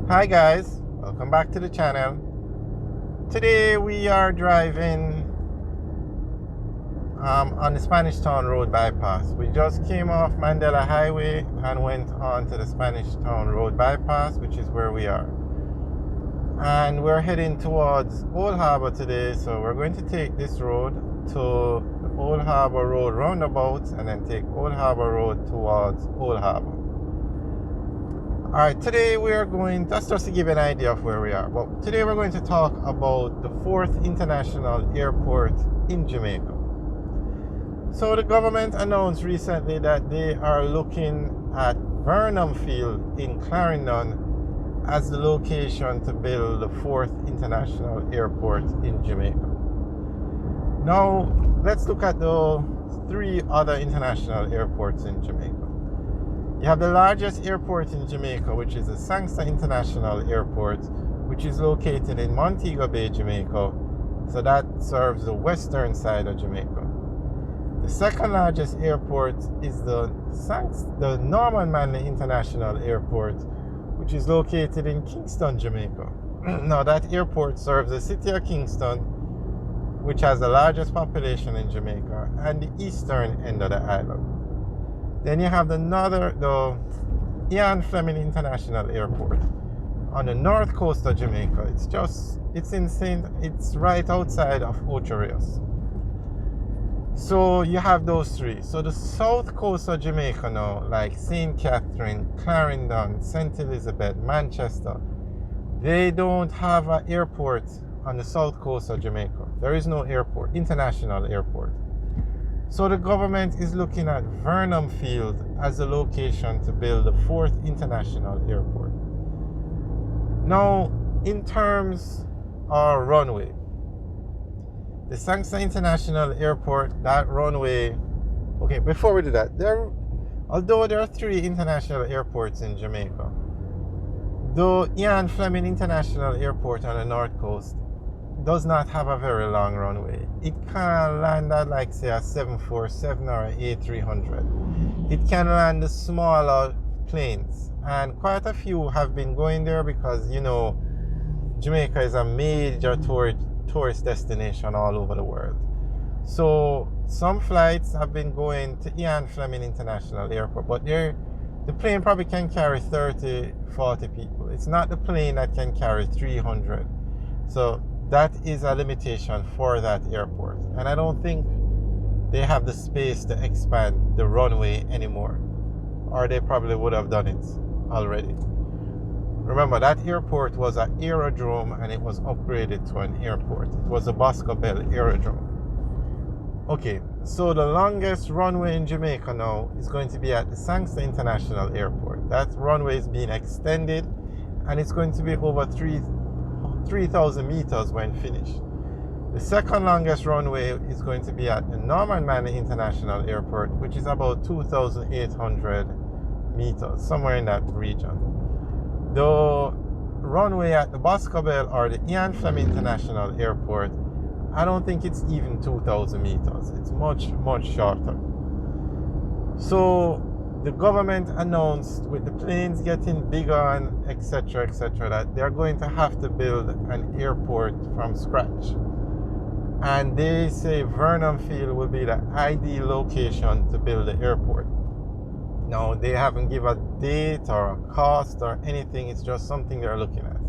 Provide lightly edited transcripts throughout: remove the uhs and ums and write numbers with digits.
Hi guys, welcome back to the channel. Today we are driving on the Spanish Town Road Bypass. We just came off Mandela Highway and went on to the Spanish Town Road Bypass, which is where we are. And we're heading towards Old Harbour today, so we're going to take this road to the Old Harbour Road roundabout and then take Old Harbour Road towards Old Harbour. Alright, today we are going, that's just to give you an idea of where we are, but today we're going to talk about the 4th International Airport in Jamaica. So the government announced recently that they are looking at Vernon Field in Clarendon as the location to build the 4th International Airport in Jamaica. Now, let's look at the 3 other international airports in Jamaica. You have the largest airport in Jamaica, which is the Sangster International Airport, which is located in Montego Bay, Jamaica. So that serves the western side of Jamaica. The second largest airport is the Norman Manley International Airport, which is located in Kingston, Jamaica. Now that airport serves the city of Kingston, which has the largest population in Jamaica, and the eastern end of the island. Then you have the Ian Fleming International Airport on the north coast of Jamaica. It's right outside of Ocho Rios. So you have those 3. So the south coast of Jamaica now, like St. Catherine, Clarendon, St. Elizabeth, Manchester, they don't have an airport on the south coast of Jamaica. There is no airport, international airport. So the government is looking at Vernon Field as a location to build the 4th International Airport. Now, in terms of runway, the Sangster International Airport, that runway, okay, before we do that, although there are 3 international airports in Jamaica, the Ian Fleming International Airport on the north coast does not have a very long runway. It can land at like say a 747 or an A300. It can land the smaller planes, and quite a few have been going there because Jamaica is a major tourist destination all over the world. So some flights have been going to Ian Fleming International Airport, but the plane probably can carry 30-40 people. It's not the plane that can carry 300. So that is a limitation for that airport. And I don't think they have the space to expand the runway anymore. Or they probably would have done it already. Remember, that airport was an aerodrome and it was upgraded to an airport. It was a Bosco Bell aerodrome. Okay, so the longest runway in Jamaica now is going to be at the Sangster International Airport. That runway is being extended and it's going to be over 3,000 meters when finished. The second longest runway is going to be at the Norman Manley International Airport, which is about 2,800 meters, somewhere in that region. The runway at the Bosco Bell or the Ian Fleming International Airport, I don't think it's even 2,000 meters. It's much, much shorter. So the government announced, with the planes getting bigger and etc., that they're going to have to build an airport from scratch. And they say Vernon Field will be the ideal location to build the airport. Now, they haven't given a date or a cost or anything. It's just something they're looking at.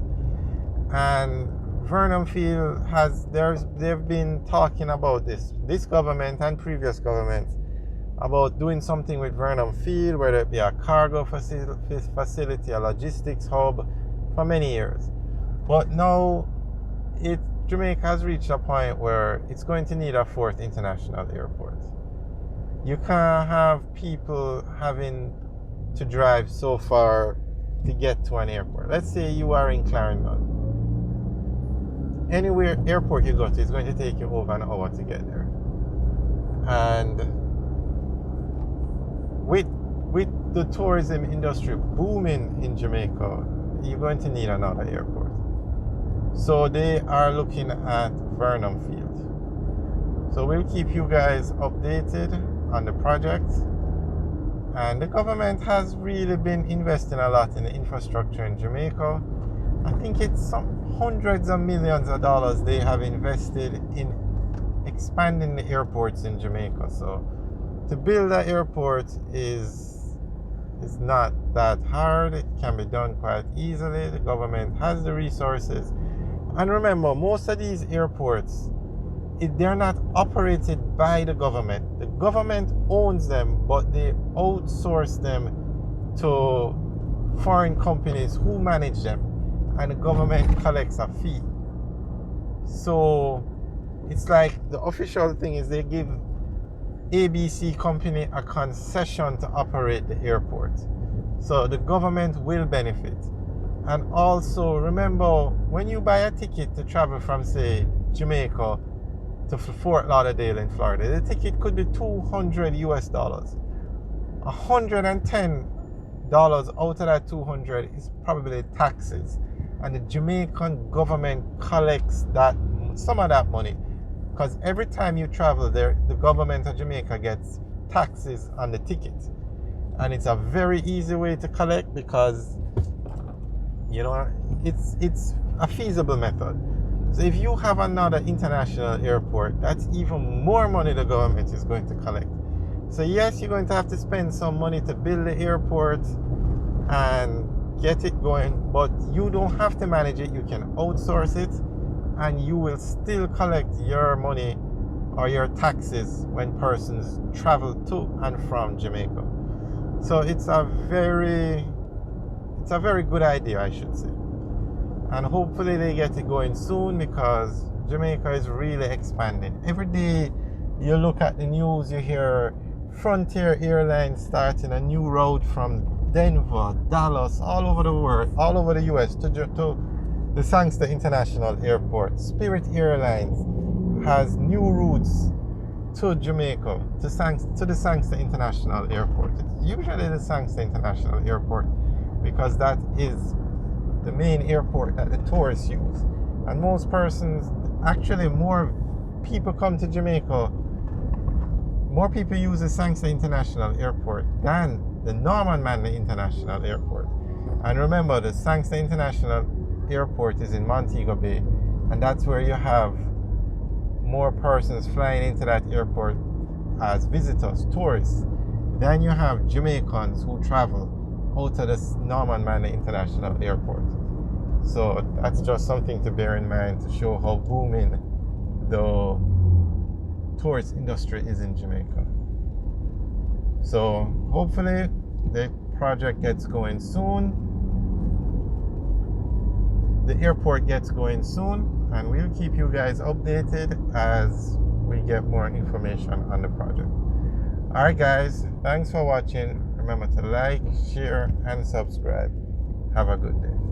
And Vernon Field they've been talking about this government and previous governments, about doing something with Vernon Field, whether it be a cargo facility, a logistics hub, for many years. But now Jamaica has reached a point where it's going to need a 4th international airport. You can't have people having to drive so far to get to an airport. Let's say you are in Clarendon. Anywhere airport you go to is going to take you over an hour to get there. And with the tourism industry booming in Jamaica, you're going to need another airport. So they are looking at Vernon Field. So we'll keep you guys updated on the project. And the government has really been investing a lot in the infrastructure in Jamaica. I think it's some hundreds of millions of dollars they have invested in expanding the airports in Jamaica. So to build an airport is not that hard. It can be done quite easily. The government has the resources. And remember, most of these airports, they're not operated by the government. The government owns them, but they outsource them to foreign companies who manage them, and the government collects a fee. So it's like the official thing is they give ABC company a concession to operate the airport. So the government will benefit. And also remember, when you buy a ticket to travel from, say, Jamaica to Fort Lauderdale in Florida, the ticket could be $200 US. $110 out of that 200 is probably taxes, and the Jamaican government collects some of that money, because every time you travel there, the government of Jamaica gets taxes on the ticket, and it's a very easy way to collect because it's a feasible method. So if you have another international airport, that's even more money the government is going to collect. So yes, you're going to have to spend some money to build the airport and get it going, but you don't have to manage it. You can outsource it, and you will still collect your money or your taxes when persons travel to and from Jamaica. So it's a very good idea, I should say. And hopefully they get it going soon, because Jamaica is really expanding. Every day you look at the news, you hear Frontier Airlines starting a new route from Denver, Dallas, all over the world, all over the US to the Sangster International Airport. Spirit Airlines has new routes to Jamaica, to the Sangster International Airport. It's usually the Sangster International Airport because that is the main airport that the tourists use. And most persons, actually more people come to Jamaica, more people use the Sangster International Airport than the Norman Manley International Airport. And remember, the Sangster International Airport is in Montego Bay, and that's where you have more persons flying into that airport as visitors, tourists. Then you have Jamaicans who travel out of the Norman Manley International Airport. So that's just something to bear in mind to show how booming the tourist industry is in Jamaica. So hopefully the project gets going soon. The airport gets going soon, and we'll keep you guys updated as we get more information on the project. Alright guys, thanks for watching. Remember to like, share, and subscribe. Have a good day.